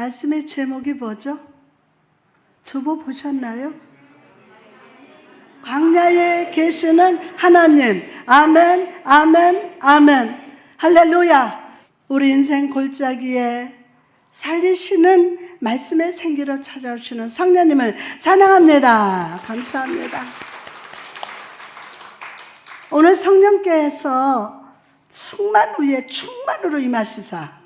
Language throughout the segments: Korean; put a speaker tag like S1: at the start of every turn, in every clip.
S1: 말씀의 제목이 뭐죠? 두부 보셨나요? 광야에 계시는 하나님. 아멘, 아멘, 아멘. 할렐루야. 우리 인생 골짜기에 살리시는 말씀의 생기로 찾아오시는 성령님을 찬양합니다. 감사합니다. 오늘 성령께서 충만 위에 충만으로 임하시사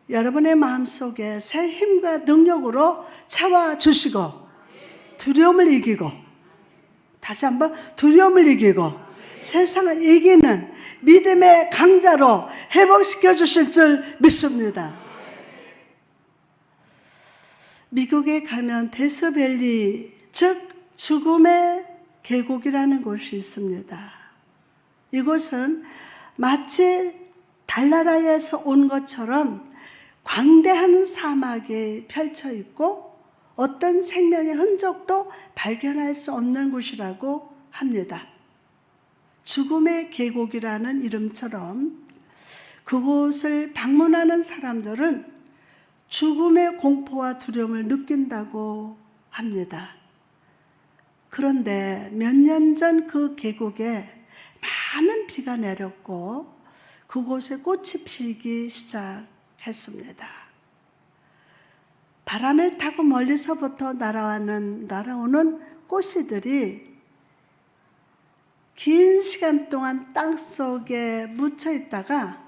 S1: 여러분의 마음속에 새 힘과 능력으로 채워주시고 두려움을 이기고, 다시 한번 두려움을 이기고 세상을 이기는 믿음의 강자로 회복시켜 주실 줄 믿습니다. 미국에 가면 데스밸리, 즉 죽음의 계곡이라는 곳이 있습니다. 이곳은 마치 달나라에서 온 것처럼 광대한 사막이 펼쳐 있고 어떤 생명의 흔적도 발견할 수 없는 곳이라고 합니다. 죽음의 계곡이라는 이름처럼 그곳을 방문하는 사람들은 죽음의 공포와 두려움을 느낀다고 합니다. 그런데 몇 년 전 그 계곡에 많은 비가 내렸고 그곳에 꽃이 피기 시작했습니다. 바람을 타고 멀리서부터 날아오는 꽃씨들이 긴 시간 동안 땅속에 묻혀 있다가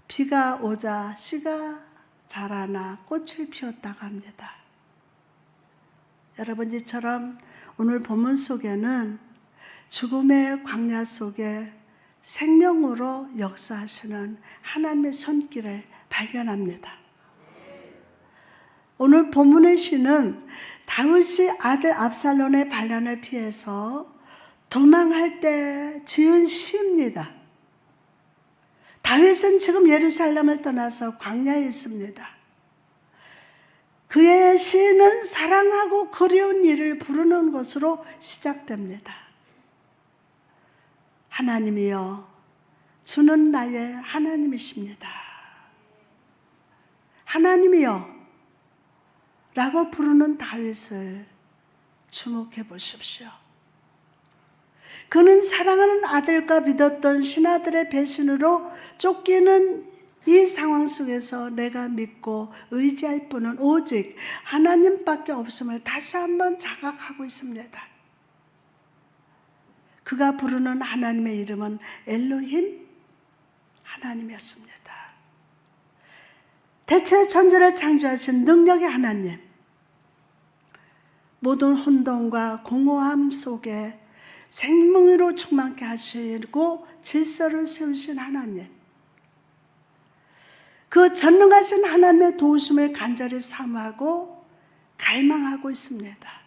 S1: 비가 오자 씨가 자라나 꽃을 피웠다고 합니다. 여러분, 이처럼 오늘 본문 속에는 죽음의 광야 속에 생명으로 역사하시는 하나님의 손길을 발견합니다. 오늘 본문의 시는 다윗이 아들 압살롬의 반란을 피해서 도망할 때 지은 시입니다. 다윗은 지금 예루살렘을 떠나서 광야에 있습니다. 그의 시는 사랑하고 그리운 이를 부르는 것으로 시작됩니다. 하나님이여, 주는 나의 하나님이십니다. 하나님이여 라고 부르는 다윗을 주목해 보십시오. 그는 사랑하는 아들과 믿었던 신하들의 배신으로 쫓기는 이 상황 속에서 내가 믿고 의지할 분은 오직 하나님밖에 없음을 다시 한번 자각하고 있습니다. 그가 부르는 하나님의 이름은 엘로힘, 하나님이었습니다. 대체 천지를 창조하신 능력의 하나님, 모든 혼돈과 공허함 속에 생명으로 충만케 하시고 질서를 세우신 하나님, 그 전능하신 하나님의 도우심을 간절히 사모하고 갈망하고 있습니다.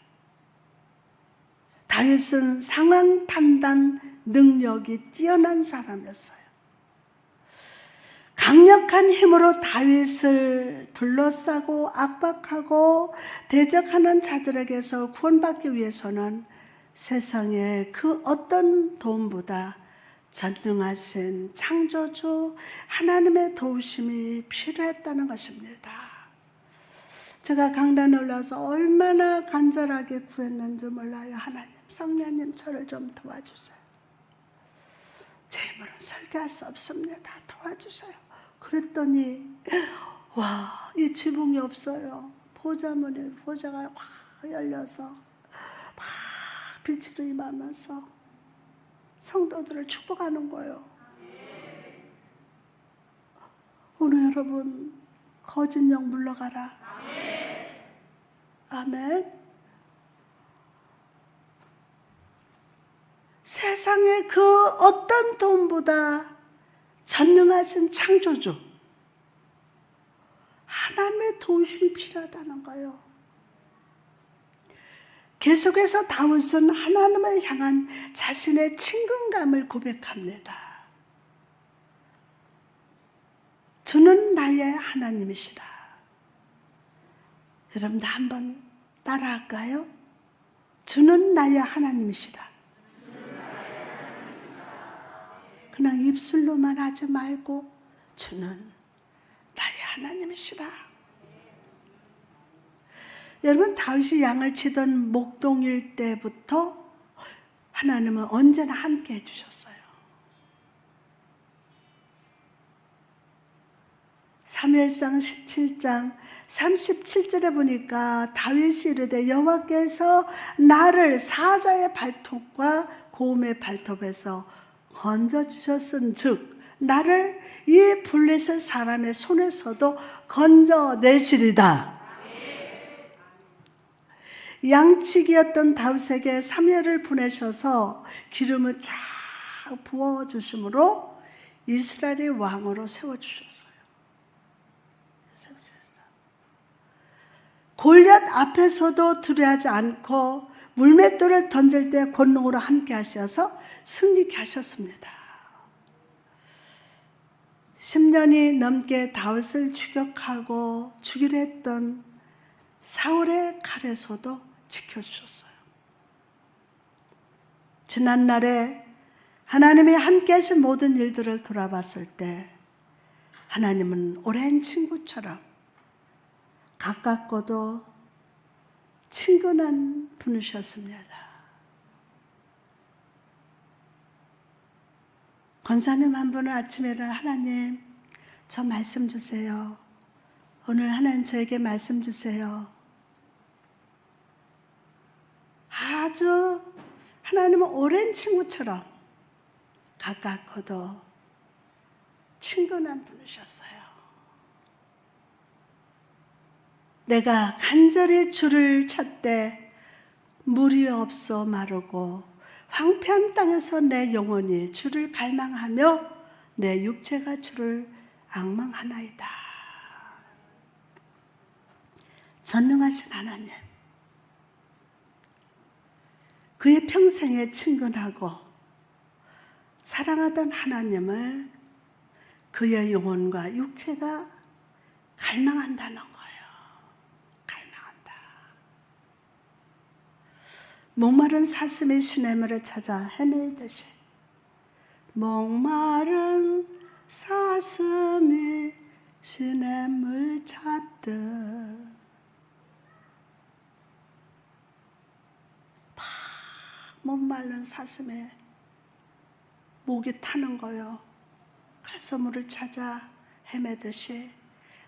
S1: 다윗은 상황 판단 능력이 뛰어난 사람이었어요. 강력한 힘으로 다윗을 둘러싸고 압박하고 대적하는 자들에게서 구원받기 위해서는 세상의 그 어떤 도움보다 전능하신 창조주 하나님의 도우심이 필요했다는 것입니다. 제가 강단에 올라서 얼마나 간절하게 구했는지 몰라요. 하나님, 성령님 저를 좀 도와주세요. 제 힘으로는 설교할 수 없습니다. 도와주세요. 그랬더니 와, 이 지붕이 없어요. 보좌가 확 열려서 막 빛으로 임하면서 성도들을 축복하는 거예요. 오늘 여러분, 거짓 영 물러가라. 아멘. 세상의 그 어떤 도움보다 전능하신 창조주 하나님의 도우심이 필요하다는 거예요. 계속해서 다윗은 하나님을 향한 자신의 친근감을 고백합니다. 주는 나의 하나님이시라. 여러분도 한번 따라할까요? 주는 나의 하나님이시라. 그냥 입술로만 하지 말고 주는 나의 하나님이시라. 여러분, 다윗이 양을 치던 목동일 때부터 하나님은 언제나 함께 해주셨어요. 사무엘상 17장 37절에 보니까 다윗이 이르되 여호와께서 나를 사자의 발톱과 고음의 발톱에서 건져주셨은즉 나를 이 블레셋 사람의 손에서도 건져내시리다. 양치기였던 다윗에게 사무엘을 보내셔서 기름을 쫙 부어주심으로 이스라엘의 왕으로 세워주셨어요. 골리앗 앞에서도 두려워하지 않고 물맷돌을 던질 때 권능으로 함께 하셔서 승리케 하셨습니다. 10년이 넘게 다윗을 추격하고 죽이려 했던 사울의 칼에서도 지켜주셨어요. 지난날에 하나님이 함께 하신 모든 일들을 돌아봤을 때 하나님은 오랜 친구처럼 가깝고도 친근한 분이셨습니다. 권사님 한 분은 아침에 일어나 하나님 저 말씀 주세요. 오늘 하나님 저에게 말씀 주세요. 아주 하나님은 오랜 친구처럼 가깝고도 친근한 분이셨어요. 내가 간절히 주를 찾되 물이 없어 마르고 황폐한 땅에서 내 영혼이 주를 갈망하며 내 육체가 주를 앙망하나이다. 전능하신 하나님, 그의 평생에 친근하고 사랑하던 하나님을 그의 영혼과 육체가 갈망한다는 거예요. 갈망한다. 목마른 사슴이 시냇물을 찾아 헤매듯이 목마른 사슴이 시냇물 찾듯 목마른 사슴에 목이 타는 거요. 그래서 물을 찾아 헤매듯이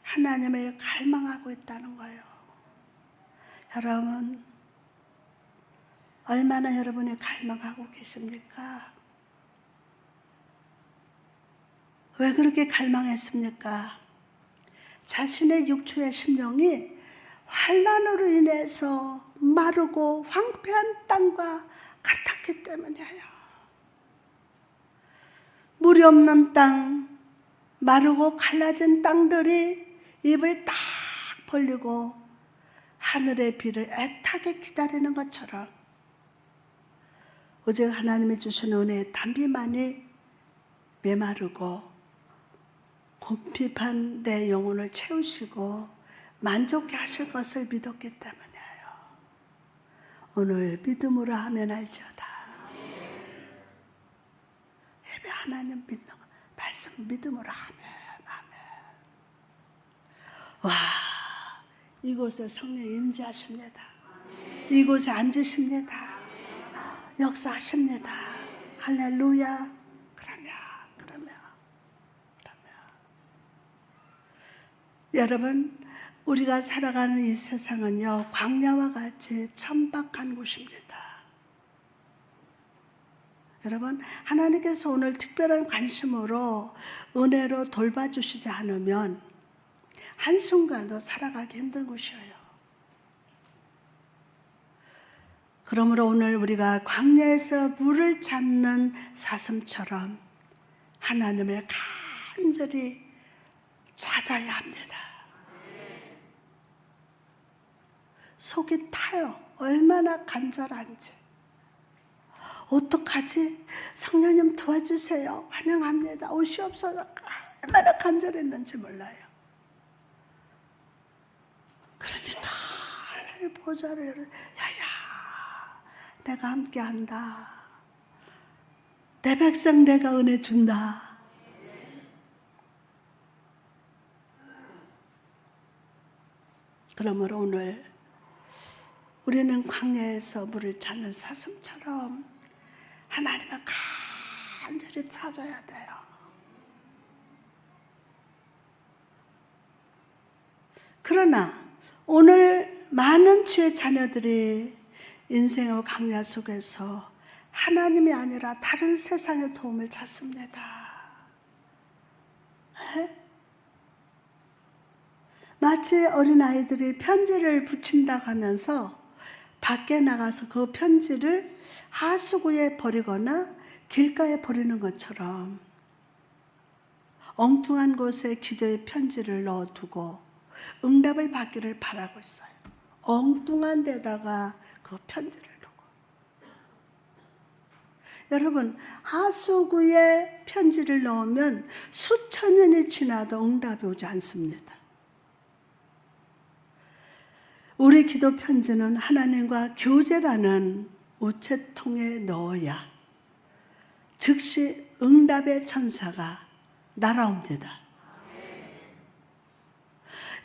S1: 하나님을 갈망하고 있다는 거예요. 여러분, 얼마나 여러분이 갈망하고 계십니까? 왜 그렇게 갈망했습니까? 자신의 육체의 심령이 환난으로 인해서 마르고 황폐한 땅과 같았기 때문이에요. 물이 없는 땅, 마르고 갈라진 땅들이 입을 딱 벌리고 하늘의 비를 애타게 기다리는 것처럼 오직 하나님이 주신 은혜의 단비만이 메마르고 곰핍한 내 영혼을 채우시고 만족해 하실 것을 믿었기 때문이에요. 오늘 믿음으로 하면 알지어다. 예배 하나님 믿는 거, 말씀 믿음으로 하면 아멘. 와, 이곳에 성령 임재하십니다. 이곳에 앉으십니다. 역사하십니다. 할렐루야. 그러면 여러분, 우리가 살아가는 이 세상은요, 광야와 같이 천박한 곳입니다. 여러분, 하나님께서 오늘 특별한 관심으로 은혜로 돌봐주시지 않으면 한순간도 살아가기 힘든 곳이에요. 그러므로 오늘 우리가 광야에서 물을 찾는 사슴처럼 하나님을 간절히 찾아야 합니다. 속이 타요. 얼마나 간절한지. 어떡하지? 성령님 도와주세요. 환영합니다. 오시옵소서. 얼마나 간절했는지 몰라요. 그러니까 하나님 보좌를 열어, 야야, 내가 함께한다. 내 백성 내가 은혜 준다. 그러므로 오늘 우리는 광야에서 물을 찾는 사슴처럼 하나님을 간절히 찾아야 돼요. 그러나 오늘 많은 주의 자녀들이 인생의 광야 속에서 하나님이 아니라 다른 세상의 도움을 찾습니다. 마치 어린아이들이 편지를 붙인다고 하면서 밖에 나가서 그 편지를 하수구에 버리거나 길가에 버리는 것처럼 엉뚱한 곳에 기도의 편지를 넣어두고 응답을 받기를 바라고 있어요. 엉뚱한 데다가 그 편지를 두고. 여러분, 하수구에 편지를 넣으면 수천 년이 지나도 응답이 오지 않습니다. 우리 기도 편지는 하나님과 교제라는 우체통에 넣어야 즉시 응답의 천사가 날아옵니다.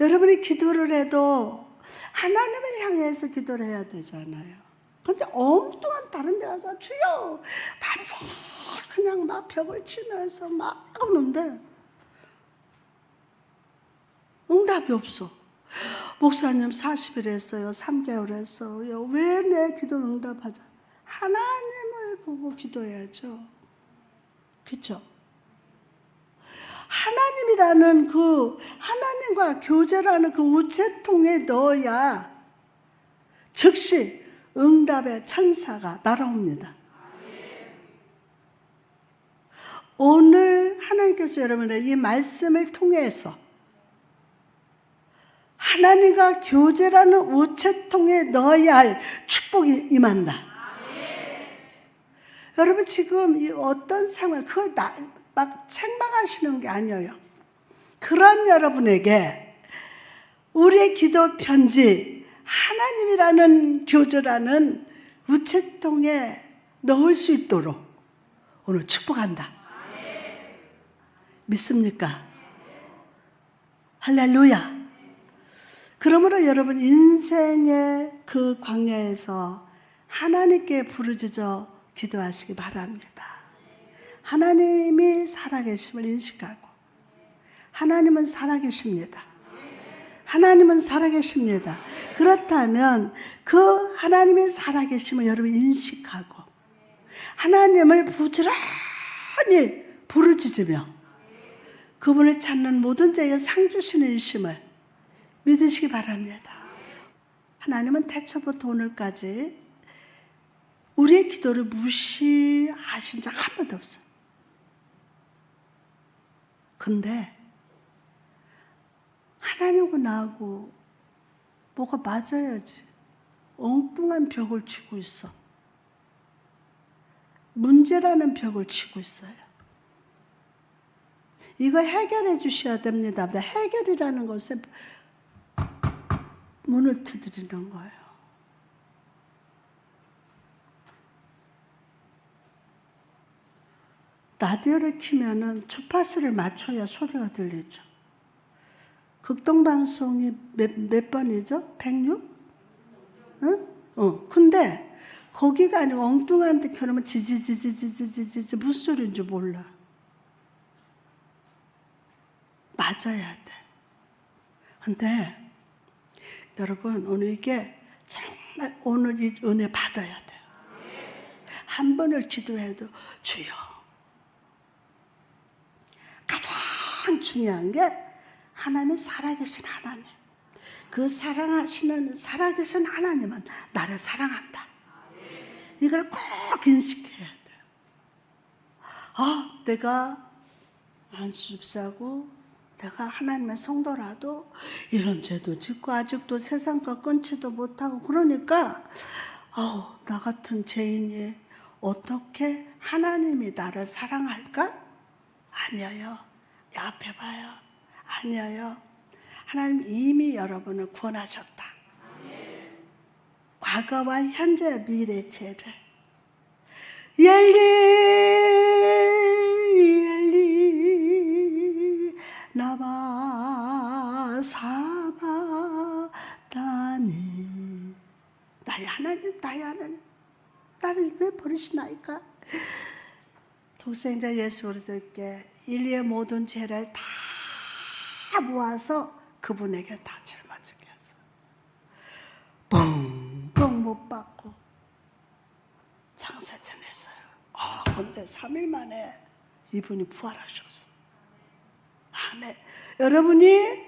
S1: 여러분이 기도를 해도 하나님을 향해서 기도를 해야 되잖아요. 근데 엉뚱한 다른 데 가서 주여 밤새 그냥 막 벽을 치면서 막 오는데 응답이 없어. 목사님 40일 했어요. 3개월 했어요. 왜 내 기도를 응답하자? 하나님을 보고 기도해야죠. 그렇죠? 하나님이라는 그 하나님과 교제라는 그 우체통에 넣어야 즉시 응답의 천사가 날아옵니다. 오늘 하나님께서 여러분의 이 말씀을 통해서 하나님과 교제라는 우체통에 넣어야 할 축복이 임한다. 여러분 지금 이 어떤 상황 그걸 막 책망하시는 게 아니에요. 그런 여러분에게 우리의 기도 편지 하나님이라는 교제라는 우체통에 넣을 수 있도록 오늘 축복한다. 믿습니까? 할렐루야. 그러므로 여러분 인생의 그 광야에서 하나님께 부르짖어 기도하시기 바랍니다. 하나님이 살아계심을 인식하고 하나님은 살아계십니다. 하나님은 살아계십니다. 그렇다면 그 하나님의 살아계심을 여러분 인식하고 하나님을 부지런히 부르짖으며 그분을 찾는 모든 자에게 상 주시는 일심을 믿으시기 바랍니다. 하나님은 태초부터 오늘까지 우리의 기도를 무시하신 적 한 번도 없어요. 근데 하나님과 나하고 뭐가 맞아야지. 엉뚱한 벽을 치고 있어. 문제라는 벽을 치고 있어요. 이거 해결해 주셔야 됩니다. 해결이라는 것에 문을 두드리는 거예요. 라디오를 켜면은 주파수를 맞춰야 소리가 들리죠. 극동방송이 몇 번이죠? 106? 응? 근데 거기가 아니고 엉뚱한 데 켜놓으면 지지지지지지지지 무슨 소리인지 몰라. 맞아야 돼. 근데 여러분 오늘 이게 정말 오늘 이 은혜 받아야 돼요. 한 번을 기도해도 주여. 가장 중요한 게 하나님은 살아계신 하나님. 그 사랑하시는 살아계신 하나님은 나를 사랑한다. 이걸 꼭 인식해야 돼요. 내가 안수집사고 내가 하나님의 성도라도 이런 죄도 짓고 아직도 세상과 끊지도 못하고 그러니까 나 같은 죄인이 어떻게 하나님이 나를 사랑할까? 아니에요. 옆에 봐요. 아니에요. 하나님 이미 여러분을 구원하셨다. 과거와 현재 미래 죄를 엘리 나바 사바다니 나 나의 하나님, 나의 하나님, 나를 왜 버리시나이까? 독생자 예수 그리스도께 인류의 모든 죄를 다 모아서 그분에게 다 짊어지게 했어. 뻥뻥 못 받고 장사천했어요. 그런데 3일 만에 이분이 부활하셨어. 아멘. 여러분이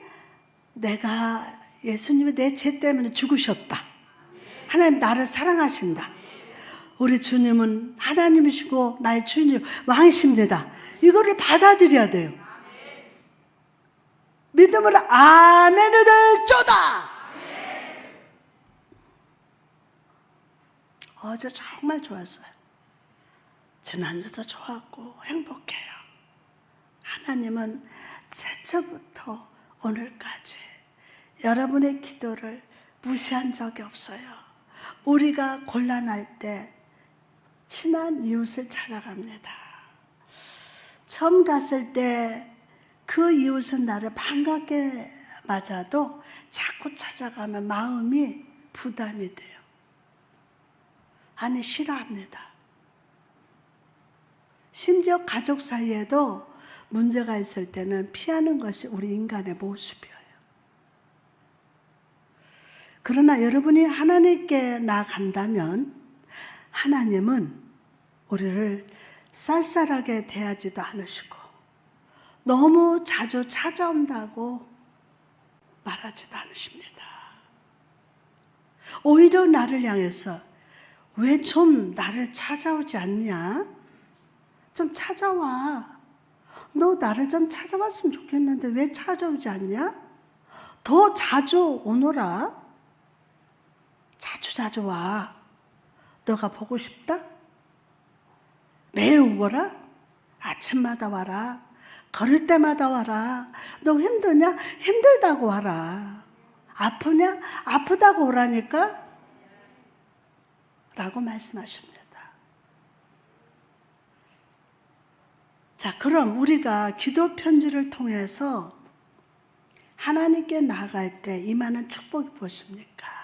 S1: 내가 예수님이 내 죄 때문에 죽으셨다. 하나님 나를 사랑하신다. 우리 주님은 하나님이시고 나의 주님 왕이십니다. 이거를 받아들여야 돼요. 믿음으로 아멘을 들조다. 어제 정말 좋았어요. 지난주도 좋았고 행복해요. 하나님은 새초부터 오늘까지 여러분의 기도를 무시한 적이 없어요. 우리가 곤란할 때 친한 이웃을 찾아갑니다. 처음 갔을 때 그 이웃은 나를 반갑게 맞아도 자꾸 찾아가면 마음이 부담이 돼요. 아니, 싫어합니다. 심지어 가족 사이에도 문제가 있을 때는 피하는 것이 우리 인간의 모습이에요. 그러나 여러분이 하나님께 나아간다면 하나님은 우리를 쌀쌀하게 대하지도 않으시고 너무 자주 찾아온다고 말하지도 않으십니다. 오히려 나를 향해서 왜 좀 나를 찾아오지 않냐? 좀 찾아와. 너 나를 좀 찾아왔으면 좋겠는데 왜 찾아오지 않냐? 더 자주 오너라. 자주 와. 너가 보고 싶다? 매일 오거라? 아침마다 와라. 걸을 때마다 와라. 너 힘드냐? 힘들다고 와라. 아프냐? 아프다고 오라니까? 라고 말씀하십니다. 자, 그럼 우리가 기도 편지를 통해서 하나님께 나아갈 때 임하는 축복이 무엇입니까?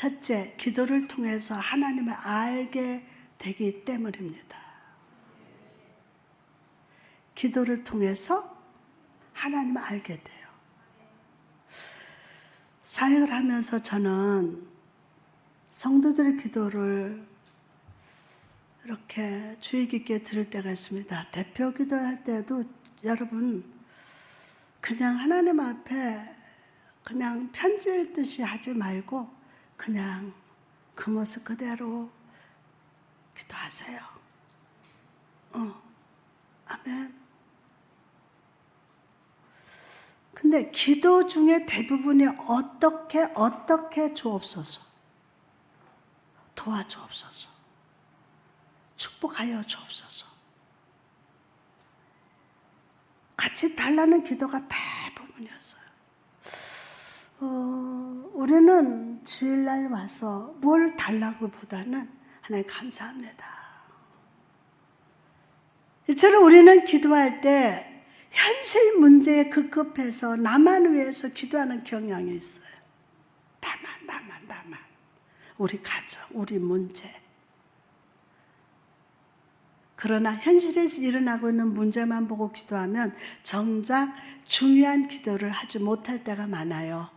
S1: 첫째, 기도를 통해서 하나님을 알게 되기 때문입니다. 기도를 통해서 하나님을 알게 돼요. 사역을 하면서 저는 성도들의 기도를 이렇게 주의 깊게 들을 때가 있습니다. 대표 기도할 때도 여러분 그냥 하나님 앞에 그냥 편지 읽듯이 하지 말고 그냥 그 모습 그대로 기도하세요. 아멘. 근데 기도 중에 대부분이 어떻게 주옵소서. 도와주옵소서. 축복하여 주옵소서. 같이 달라는 기도가 대부분이었어요. 우리는 주일날 와서 뭘 달라고 보다는 하나님 감사합니다. 이처럼 우리는 기도할 때 현실 문제에 급급해서 나만 위해서 기도하는 경향이 있어요. 나만. 우리 가정, 우리 문제. 그러나 현실에서 일어나고 있는 문제만 보고 기도하면 정작 중요한 기도를 하지 못할 때가 많아요.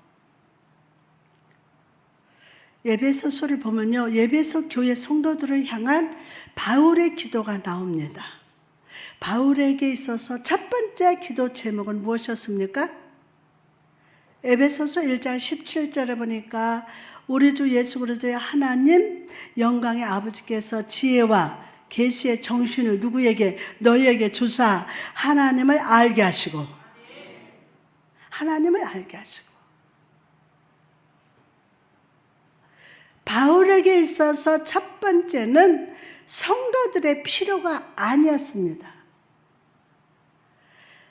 S1: 에베소서를 보면요. 에베소 교회 성도들을 향한 바울의 기도가 나옵니다. 바울에게 있어서 첫 번째 기도 제목은 무엇이었습니까? 에베소서 1장 17절에 보니까 우리 주 예수 그리스도의 하나님 영광의 아버지께서 지혜와 계시의 정신을 누구에게? 너희에게 주사 하나님을 알게 하시고 하나님을 알게 하시고 바울에게 있어서 첫 번째는 성도들의 필요가 아니었습니다.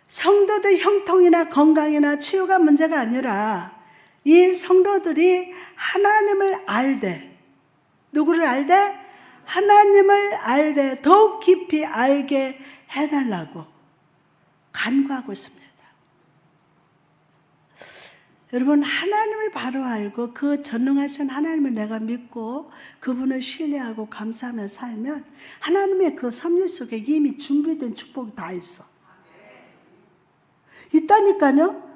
S1: 성도들 형통이나 건강이나 치유가 문제가 아니라 이 성도들이 하나님을 알되 누구를 알되? 하나님을 알되 더욱 깊이 알게 해달라고 간구하고 있습니다. 여러분, 하나님을 바로 알고 그 전능하신 하나님을 내가 믿고 그분을 신뢰하고 감사하며 살면 하나님의 그 섭리 속에 이미 준비된 축복이 다 있어. 있다니까요.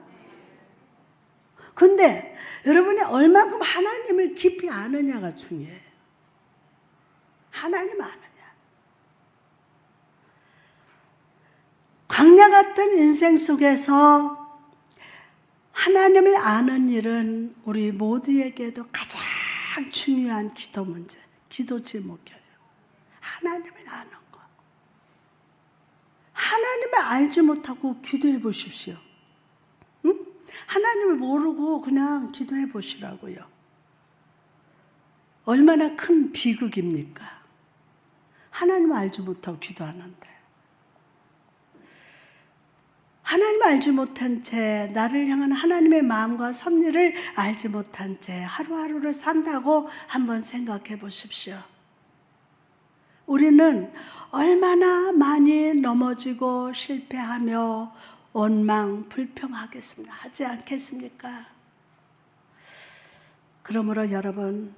S1: 근데 여러분이 얼마큼 하나님을 깊이 아느냐가 중요해. 하나님 아느냐. 광야 같은 인생 속에서 하나님을 아는 일은 우리 모두에게도 가장 중요한 기도 문제, 기도 제목이에요. 하나님을 아는 거. 하나님을 알지 못하고 기도해 보십시오. 응? 하나님을 모르고 그냥 기도해 보시라고요. 얼마나 큰 비극입니까? 하나님을 알지 못하고 기도하는데. 하나님을 알지 못한 채 나를 향한 하나님의 마음과 섭리를 알지 못한 채 하루하루를 산다고 한번 생각해 보십시오. 우리는 얼마나 많이 넘어지고 실패하며 원망, 불평하겠습니까? 하지 않겠습니까? 그러므로 여러분,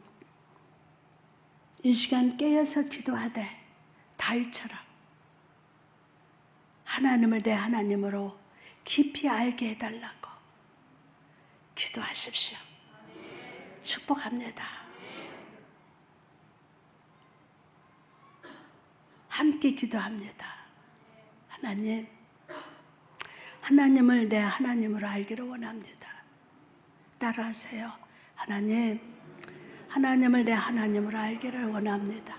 S1: 이 시간 깨어서 기도하되 다윗처럼 하나님을 내 하나님으로 깊이 알게 해달라고 기도하십시오. 축복합니다. 함께 기도합니다. 하나님, 하나님을 내 하나님으로 알기를 원합니다. 따라하세요. 하나님, 하나님을 내 하나님으로 알기를 원합니다.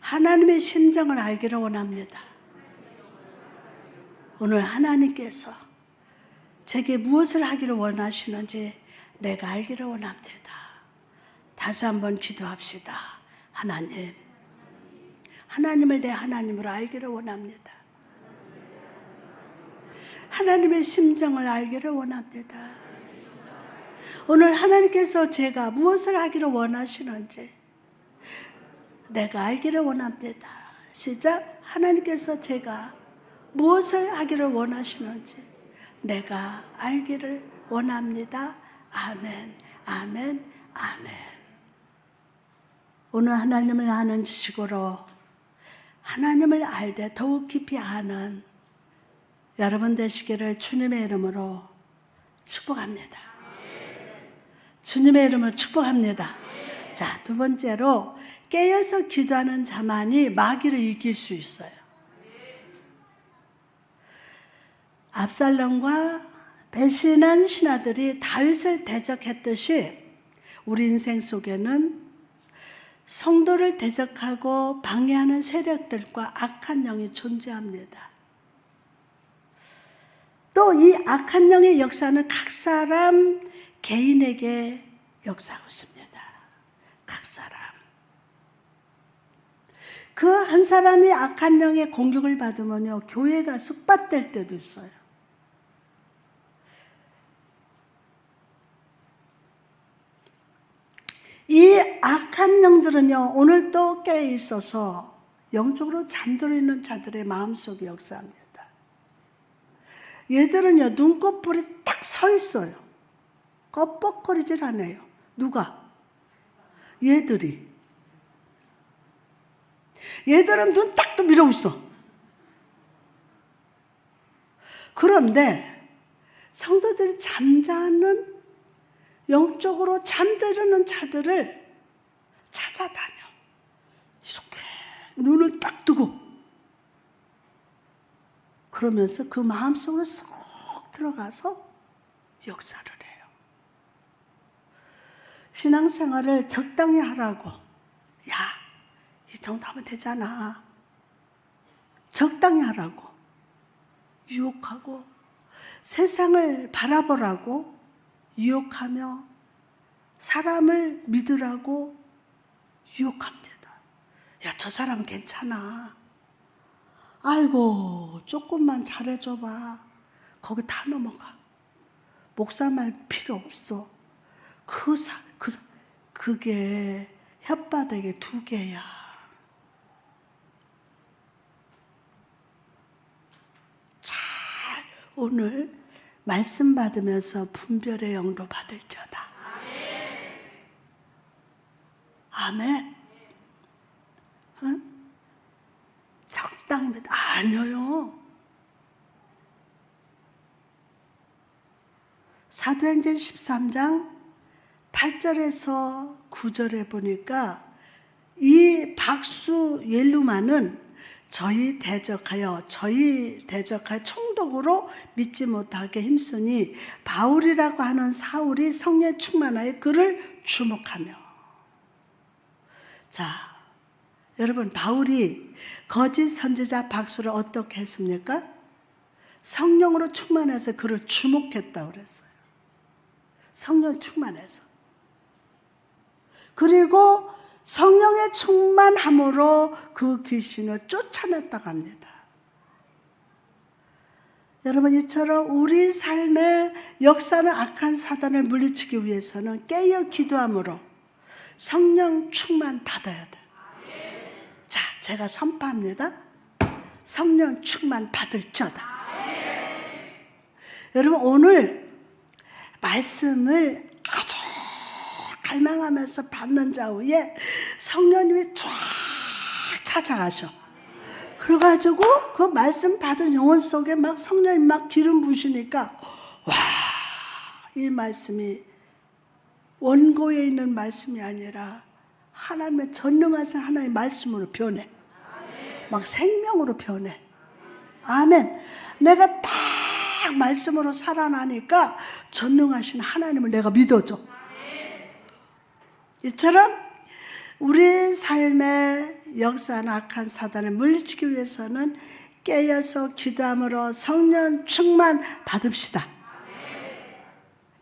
S1: 하나님의 심정을 알기를 원합니다. 오늘 하나님께서 제게 무엇을 하기를 원하시는지 내가 알기를 원합니다. 다시 한번 기도합시다. 하나님, 하나님을 내 하나님으로 알기를 원합니다. 하나님의 심정을 알기를 원합니다. 오늘 하나님께서 제가 무엇을 하기를 원하시는지 내가 알기를 원합니다. 시작. 하나님께서 제가 무엇을 하기를 원하시는지 내가 알기를 원합니다. 아멘, 아멘, 아멘. 오늘 하나님을 아는 지식으로 하나님을 알되 더욱 깊이 아는 여러분 되시기를 주님의 이름으로 축복합니다. 주님의 이름으로 축복합니다. 자, 두 번째로 깨어서 기도하는 자만이 마귀를 이길 수 있어요. 압살롬과 배신한 신하들이 다윗을 대적했듯이 우리 인생 속에는 성도를 대적하고 방해하는 세력들과 악한 영이 존재합니다. 또 이 악한 영의 역사는 각 사람 개인에게 역사하고 있습니다. 각 사람. 그 한 사람이 악한 영의 공격을 받으면요, 교회가 쑥밭될 때도 있어요. 이 악한 영들은요, 오늘 또 깨어 있어서 영적으로 잠들어 있는 자들의 마음속에 역사합니다. 얘들은요, 눈꺼풀이 딱 서 있어요. 껍벅거리질 않아요. 누가? 얘들이. 얘들은 눈 딱 밀어 있어. 그런데 성도들이 잠자는 영적으로 잠들는 자들을 찾아다녀. 이렇게 눈을 딱 뜨고 그러면서 그 마음속으로 쏙 들어가서 역사를 해요. 신앙생활을 적당히 하라고. 야, 이 정도 하면 되잖아. 적당히 하라고. 유혹하고 세상을 바라보라고 유혹하며 사람을 믿으라고 유혹합니다. 야, 저 사람 괜찮아. 아이고, 조금만 잘해줘봐. 거기 다 넘어가. 목사 말 필요 없어. 그게 혓바닥에 2개야. 잘 오늘 말씀 받으면서 분별의 영도 받을지어다. 아멘. 응? 적당히 믿 아니요. 사도행전 13장 8절에서 9절에 보니까 이 박수 옐루만은 저희 대적하여 총독으로 믿지 못하게 힘쓰니 바울이라고 하는 사울이 성령에 충만하여 그를 주목하며. 자, 여러분, 바울이 거짓 선지자 박수를 어떻게 했습니까? 성령으로 충만해서 그를 주목했다고 그랬어요. 성령 충만해서. 그리고 성령의 충만함으로 그 귀신을 쫓아냈다고 합니다. 여러분, 이처럼 우리 삶의 역사는 악한 사단을 물리치기 위해서는 깨어 기도함으로 성령 충만 받아야 돼요. 자, 제가 선포합니다. 성령 충만 받을지어다. 여러분, 오늘 말씀을 아주 갈망하면서 받는 자후에 성령님이 쫙 찾아가셔. 그래가지고 그 말씀 받은 영혼 속에 막 성령님 막 기름 부으시니까 와, 이 말씀이 원고에 있는 말씀이 아니라 하나님의 전능하신 하나님의 말씀으로 변해. 막 생명으로 변해. 아멘. 내가 딱 말씀으로 살아나니까 전능하신 하나님을 내가 믿어줘. 이처럼 우리 삶의 역사나 악한 사단을 물리치기 위해서는 깨어서 기도함으로 성령 충만 받읍시다.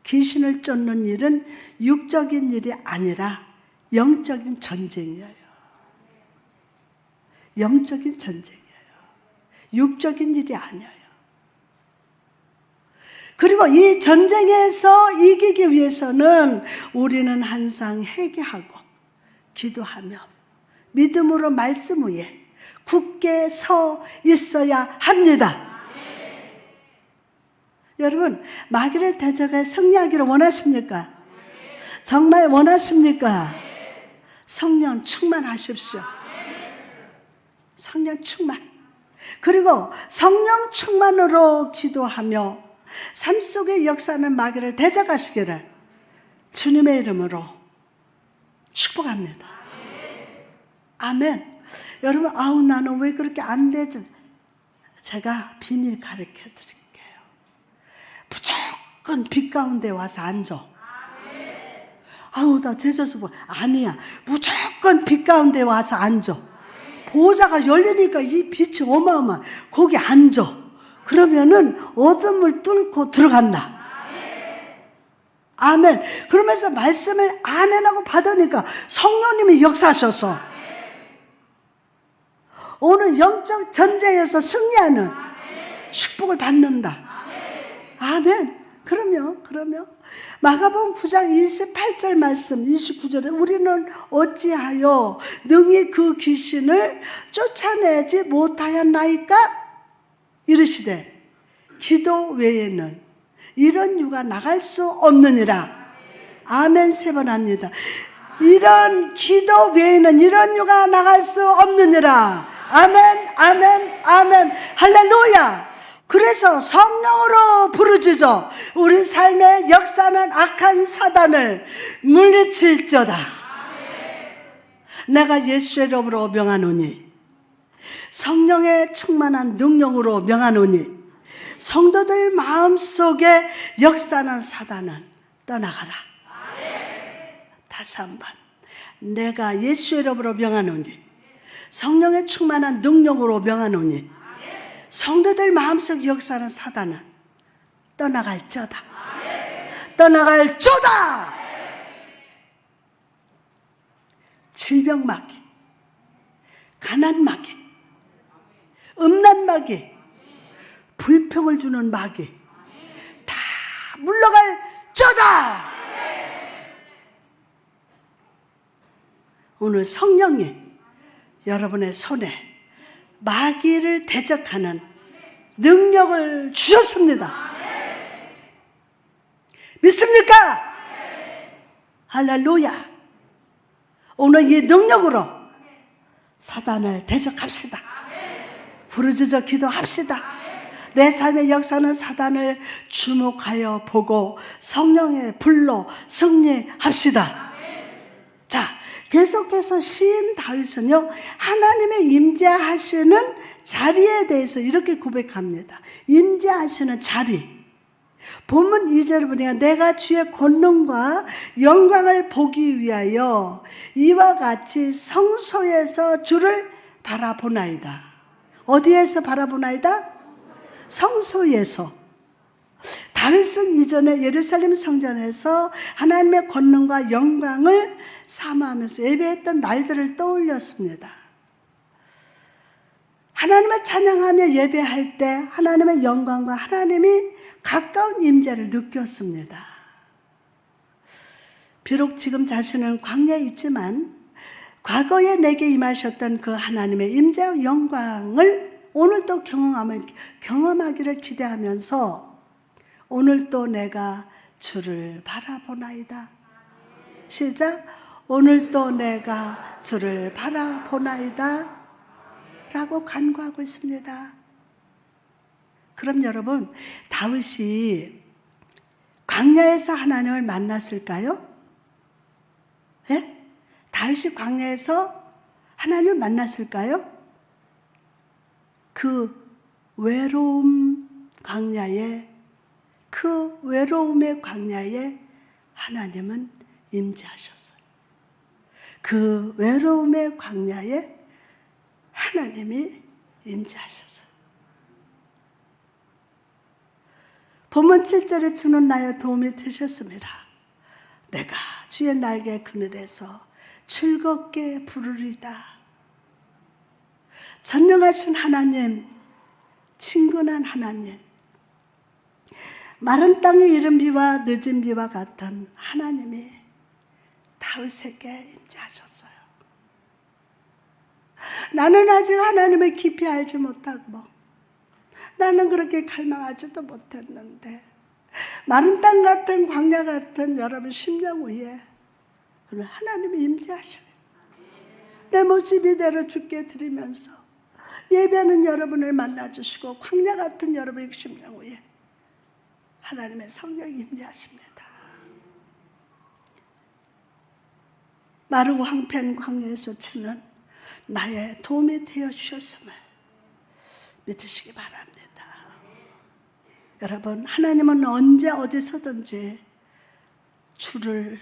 S1: 귀신을 쫓는 일은 육적인 일이 아니라 영적인 전쟁이에요. 영적인 전쟁이에요. 육적인 일이 아니에요. 그리고 이 전쟁에서 이기기 위해서는 우리는 항상 회개하고 기도하며 믿음으로 말씀 위에 굳게 서 있어야 합니다. 여러분, 마귀를 대적해 승리하기를 원하십니까? 정말 원하십니까? 성령 충만하십시오. 성령 충만. 그리고 성령 충만으로 기도하며 삶 속의 역사는 마귀를 대적하시기를 주님의 이름으로 축복합니다. 아멘. 여러분, 아우 나는 왜 그렇게 안 되죠? 제가 비밀 가르쳐 드릴게요. 무조건 빛 가운데 와서 앉아. 아우 나 제자수 보 아니야. 무조건 빛 가운데 와서 앉아. 보호자가 열리니까 이 빛이 어마어마. 거기 앉아. 그러면은 어둠을 뚫고 들어간다. 아멘. 그러면서 말씀을 아멘하고 받으니까 성령님이 역사하셔서 오늘 영적 전쟁에서 승리하는 축복을 받는다. 아멘. 그러면 마가복음 9장 28절 말씀 29절에 우리는 어찌하여 능히 그 귀신을 쫓아내지 못하였나이까? 이르시되 기도 외에는 이런 유가 나갈 수 없느니라. 아멘 3번 합니다. 이런 기도 외에는 이런 유가 나갈 수 없느니라. 아멘 아멘 아멘 할렐루야. 그래서 성령으로 부르짖어 우리 삶의 역사는 악한 사단을 물리칠지어다. 내가 예수의 이름으로 명하노니 성령의 충만한 능력으로 명하노니 성도들 마음속에 역사는 사단은 떠나가라. 다시 한번 내가 예수의 이름으로 명하노니 성령의 충만한 능력으로 명하노니 성도들 마음속 역사는 사단은 떠나갈지어다. 떠나갈지어다. 질병 마귀, 가난 마귀, 음란 마귀, 불평을 주는 마귀 다 물러갈지어다. 오늘 성령이 여러분의 손에 마귀를 대적하는 능력을 주셨습니다. 믿습니까? 할렐루야. 오늘 이 능력으로 사단을 대적합시다. 부르짖어 기도합시다. 내 삶의 역사는 사단을 주목하여 보고 성령의 불로 승리합시다. 자, 계속해서 시인 다윗은요, 하나님의 임재하시는 자리에 대해서 이렇게 고백합니다. 임재하시는 자리. 본문 2절을 보니까 내가 주의 권능과 영광을 보기 위하여 이와 같이 성소에서 주를 바라보나이다. 어디에서 바라보나이다? 성소에서. 다윗은 이전에 예루살렘 성전에서 하나님의 권능과 영광을 사모하면서 예배했던 날들을 떠올렸습니다. 하나님을 찬양하며 예배할 때 하나님의 영광과 하나님이 가까운 임재를 느꼈습니다. 비록 지금 자신은 광야에 있지만 과거에 내게 임하셨던 그 하나님의 임재와 영광을 오늘도 경험하기를 기대하면서 오늘도 내가 주를 바라보나이다. 시작. 오늘도 내가 주를 바라보나이다 라고 간구하고 있습니다. 그럼 여러분, 다윗이 광야에서 하나님을 만났을까요? 네? 다윗이 광야에서 하나님을 만났을까요? 그 외로움 광야에, 그 외로움의 광야에 하나님은 임재하셨어요. 그 외로움의 광야에 하나님이 임재하셨어요. 본문 7절에 주는 나의 도움이 되셨습니다. 내가 주의 날개 그늘에서 즐겁게 부르리다. 전능하신 하나님, 친근한 하나님, 마른 땅의 이른 비와 늦은 비와 같은 하나님이 다윗에게 임재하셨어요. 나는 아직 하나님을 깊이 알지 못하고 나는 그렇게 갈망하지도 못했는데 마른 땅 같은 광야 같은 여러분 심령 위에 오늘 하나님이 임재하셔요. 내 모습 이대로 주께 드리면서 예배하는 여러분을 만나주시고 광야 같은 여러분의 심령 위에 하나님의 성령이 임재하십니다. 마르고 황폐한 광야에서 주는 나의 도움이 되어 주셨음을 믿으시기 바랍니다. 여러분, 하나님은 언제 어디서든지 주를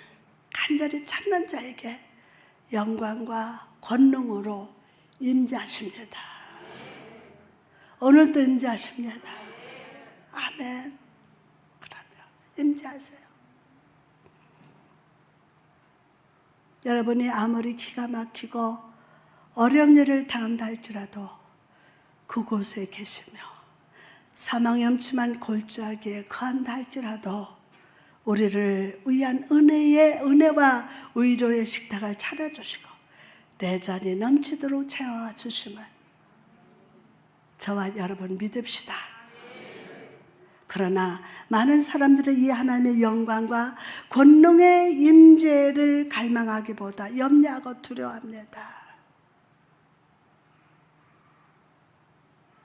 S1: 간절히 찾는 자에게 영광과 권능으로 임재하십니다. 오늘도 임재하십니다. 아멘. 그러면 임재하세요. 여러분이 아무리 기가 막히고 어려운 일을 당한다 할지라도 그곳에 계시며 사망의 엄침한 골짜기에 거한다 할지라도 우리를 위한 은혜와 위로의 식탁을 차려주시고 내 자리 넘치도록 채워주심을 저와 여러분 믿읍시다. 그러나 많은 사람들은 이 하나님의 영광과 권능의 임재를 갈망하기보다 염려하고 두려워합니다.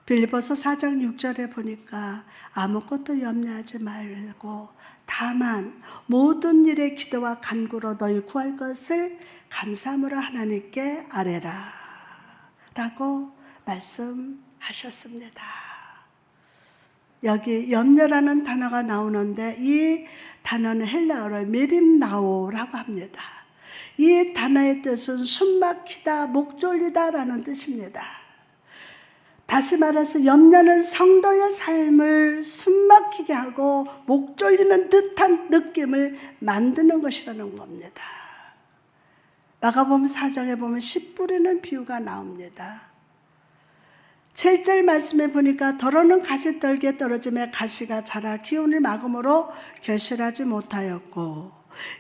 S1: 빌립보서 4장 6절에 보니까 아무것도 염려하지 말고 다만 모든 일에 기도와 간구로 너희 구할 것을 감사함으로 하나님께 아뢰라 라고 말씀하셨습니다. 여기 염려라는 단어가 나오는데 이 단어는 헬라어로 메림나오라고 합니다. 이 단어의 뜻은 숨막히다, 목 졸리다 라는 뜻입니다. 다시 말해서 염려는 성도의 삶을 숨막히게 하고 목 졸리는 듯한 느낌을 만드는 것이라는 겁니다. 마가복음 4장에 보면 씨 뿌리는 비유가 나옵니다. 7절 말씀에 보니까 더러는 가시떨기에 떨어짐에 가시가 자라 기운을 막음으로 결실하지 못하였고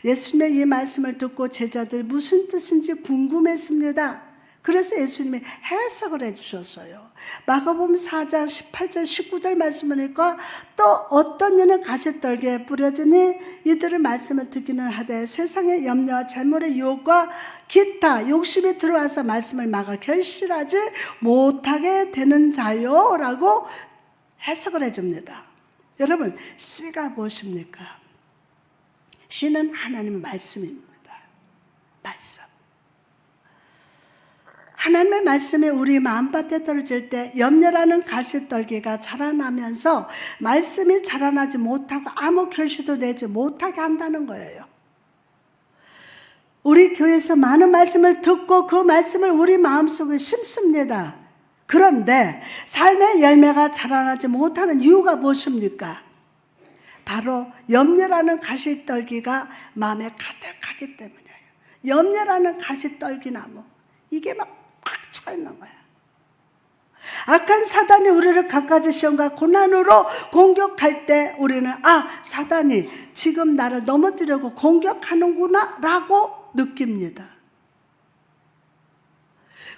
S1: 예수님의 이 말씀을 듣고 제자들 무슨 뜻인지 궁금했습니다. 그래서 예수님이 해석을 해주셨어요. 마가복음 4장 18절 19절 말씀하니까 또 어떤 이는 가시떨기에 뿌려지니 이들은 말씀을 듣기는 하되 세상의 염려와 재물의 유혹과 기타 욕심이 들어와서 말씀을 막아 결실하지 못하게 되는 자요 라고 해석을 해줍니다. 여러분, 씨가 무엇입니까? 씨는 하나님의 말씀입니다. 말씀. 하나님의 말씀이 우리 마음밭에 떨어질 때 염려라는 가시떨기가 자라나면서 말씀이 자라나지 못하고 아무 결실도 내지 못하게 한다는 거예요. 우리 교회에서 많은 말씀을 듣고 그 말씀을 우리 마음속에 심습니다. 그런데 삶의 열매가 자라나지 못하는 이유가 무엇입니까? 바로 염려라는 가시떨기가 마음에 가득하기 때문이에요. 염려라는 가시떨기나무, 이게 막 꽉 차 있는 거야. 악한 사단이 우리를 갖가지 시험과 고난으로 공격할 때 우리는 사단이 지금 나를 넘어뜨리려고 공격하는구나 라고 느낍니다.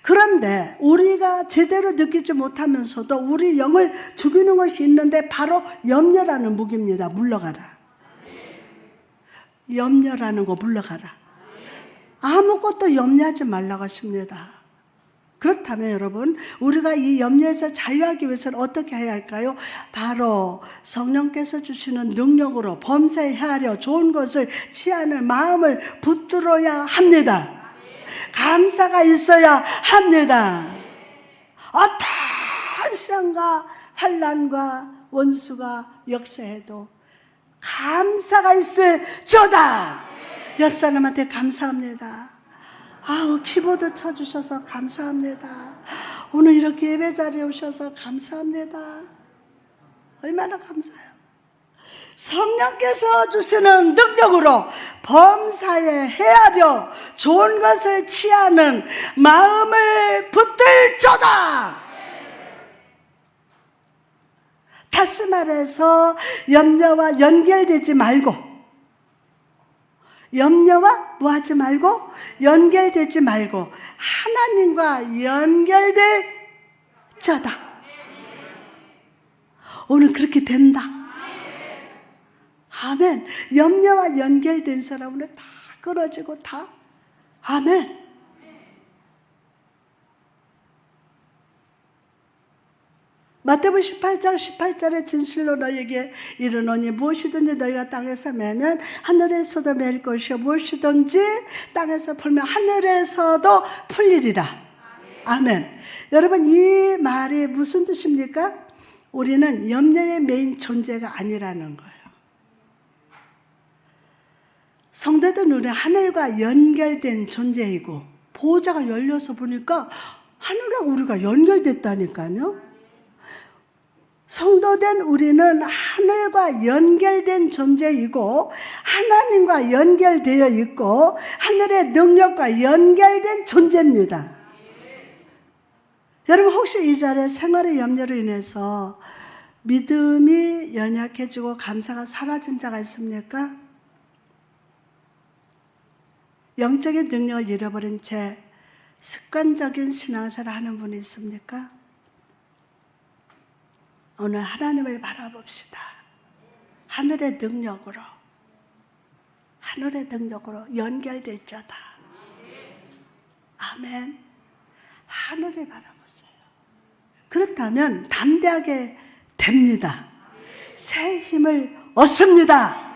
S1: 그런데 우리가 제대로 느끼지 못하면서도 우리 영을 죽이는 것이 있는데 바로 염려라는 무기입니다. 물러가라. 염려라는 거 물러가라. 아무것도 염려하지 말라고 하십니다. 그렇다면 여러분, 우리가 이 염려에서 자유하기 위해서는 어떻게 해야 할까요? 바로 성령께서 주시는 능력으로 범사에 헤아려 좋은 것을 취하는 마음을 붙들어야 합니다. 감사가 있어야 합니다. 어떤 시험과 환난과 원수가 역사해도 감사가 있을저다. 옆 사람한테 감사합니다. 키보드 쳐주셔서 감사합니다. 오늘 이렇게 예배 자리에 오셔서 감사합니다. 얼마나 감사해요. 성령께서 주시는 능력으로 범사에 헤아려 좋은 것을 취하는 마음을 붙들저다. 다시 말해서 염려와 연결되지 말고, 염려와 뭐하지 말고 연결되지 말고 하나님과 연결될 자다. 오늘 그렇게 된다. 아멘. 염려와 연결된 사람은 다 끊어지고 다 아멘. 마태복음 18장 18절에 진실로 너희에게 이르노니 무엇이든지 너희가 땅에서 매면 하늘에서도 맬 것이요 무엇이든지 땅에서 풀면 하늘에서도 풀리리라. 아멘. 여러분, 이 말이 무슨 뜻입니까? 우리는 염려의 메인 존재가 아니라는 거예요. 성도된 우리는 하늘과 연결된 존재이고 보호자가 열려서 보니까 하늘과 우리가 연결됐다니까요. 성도된 우리는 하늘과 연결된 존재이고 하나님과 연결되어 있고 하늘의 능력과 연결된 존재입니다. 여러분, 혹시 이 자리에 생활의 염려로 인해서 믿음이 연약해지고 감사가 사라진 자가 있습니까? 영적인 능력을 잃어버린 채 습관적인 신앙생활을 하는 분이 있습니까? 오늘 하나님을 바라봅시다. 하늘의 능력으로 연결될 자다. 아멘. 하늘을 바라보세요. 그렇다면 담대하게 됩니다. 새 힘을 얻습니다.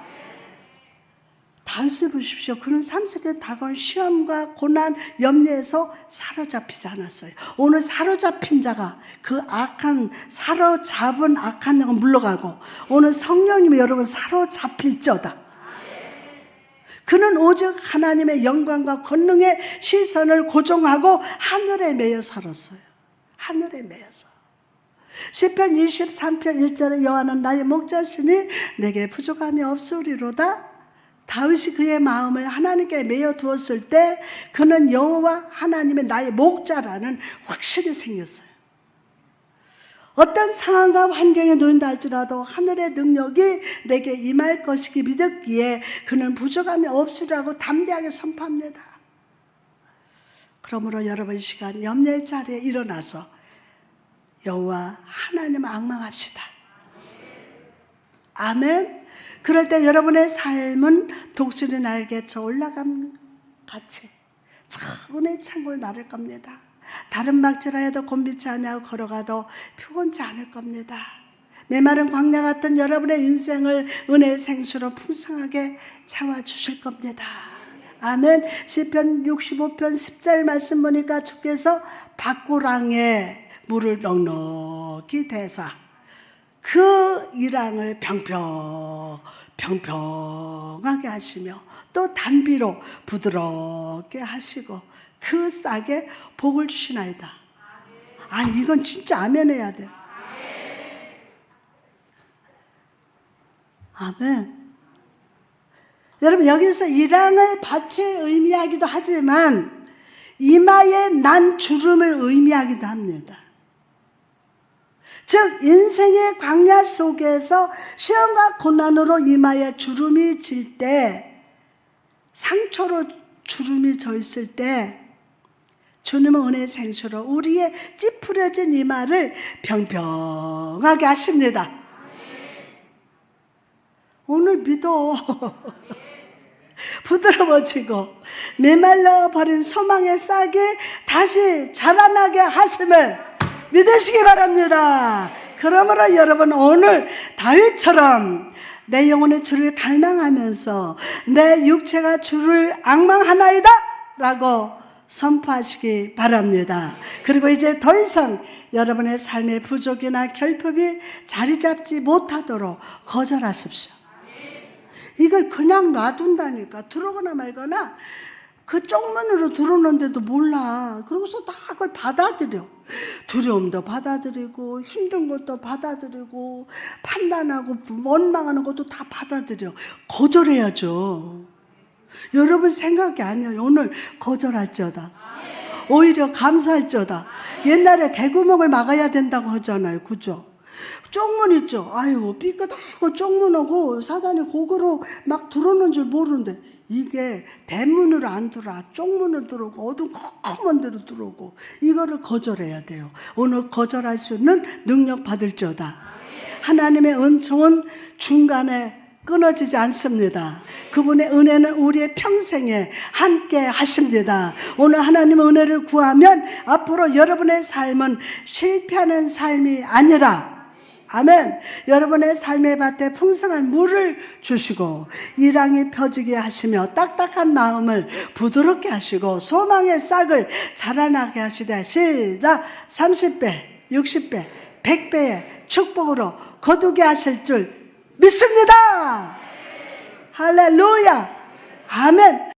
S1: 다윗을 보십시오. 그는 30년 다가온 시험과 고난, 염려에서 사로잡히지 않았어요. 오늘 사로잡힌 자가 그 사로잡은 악한 영은 물러가고 오늘 성령님이 여러분 사로잡힐저다. 그는 오직 하나님의 영광과 권능의 시선을 고정하고 하늘에 매여 살았어요. 하늘에 매여서. 시편 23편 1절에 여호와는 나의 목자시니 내게 부족함이 없으리로다. 다윗이 그의 마음을 하나님께 매여 두었을 때 그는 여호와 하나님의 나의 목자라는 확신이 생겼어요. 어떤 상황과 환경에 놓인다 할지라도 하늘의 능력이 내게 임할 것이기 믿었기에 그는 부족함이 없으리라고 담대하게 선포합니다. 그러므로 여러분 이 시간 염려의 자리에 일어나서 여호와 하나님을 앙망합시다. 아멘. 그럴 때 여러분의 삶은 독수리 날개쳐 올라감 같이 은혜의 창고를 나를 겁니다. 다른 막지라해도 곤비치 아니하고 걸어가도 피곤치 않을 겁니다. 메마른 광야 같은 여러분의 인생을 은혜의 생수로 풍성하게 채워주실 겁니다. 아멘. 시편 65편 10절 말씀 보니까 주께서 밭고랑에 물을 넉넉히 대사 그 이랑을 평평하게 하시며 또 단비로 부드럽게 하시고 그 싹에 복을 주시나이다. 아니 이건 진짜 아멘 해야 돼요. 아멘. 여러분 여기서 이랑을 밭에 의미하기도 하지만 이마에 난 주름을 의미하기도 합니다. 즉 인생의 광야 속에서 시험과 고난으로 이마에 주름이 질 때, 상처로 주름이 져 있을 때 주님은 은혜의 생수로 우리의 찌푸려진 이마를 평평하게 하십니다. 오늘 믿어. 부드러워지고 메말라 버린 소망의 싹이 다시 자라나게 하심을 믿으시기 바랍니다. 그러므로 여러분 오늘 다윗처럼 내 영혼의 주를 갈망하면서 내 육체가 주를 앙망하나이다 라고 선포하시기 바랍니다. 그리고 이제 더 이상 여러분의 삶의 부족이나 결핍이 자리 잡지 못하도록 거절하십시오. 이걸 그냥 놔둔다니까. 들어오거나 말거나 그 쪽문으로 들어오는데도 몰라. 그러고서 다 그걸 받아들여. 두려움도 받아들이고 힘든 것도 받아들이고 판단하고 원망하는 것도 다 받아들여. 거절해야죠. 여러분 생각이 아니에요. 오늘 거절할지어다. 오히려 감사할지어다. 옛날에 개구멍을 막아야 된다고 하잖아요. 그죠? 쪽문 있죠. 아이고 삐끗하고 쪽문하고 사단이 고거로 막 들어오는 줄 모르는데 이게 대문으로 안 들어와. 쪽문으로 들어오고 어두컴컴한 데로 들어오고 이거를 거절해야 돼요. 오늘 거절할 수 있는 능력 받을지어다. 하나님의 은총은 중간에 끊어지지 않습니다. 그분의 은혜는 우리의 평생에 함께 하십니다. 오늘 하나님의 은혜를 구하면 앞으로 여러분의 삶은 실패하는 삶이 아니라 아멘. 여러분의 삶의 밭에 풍성한 물을 주시고 이랑이 펴지게 하시며 딱딱한 마음을 부드럽게 하시고 소망의 싹을 자라나게 하시되 시작 30배, 60배, 100배의 축복으로 거두게 하실 줄 믿습니다. 할렐루야. 아멘.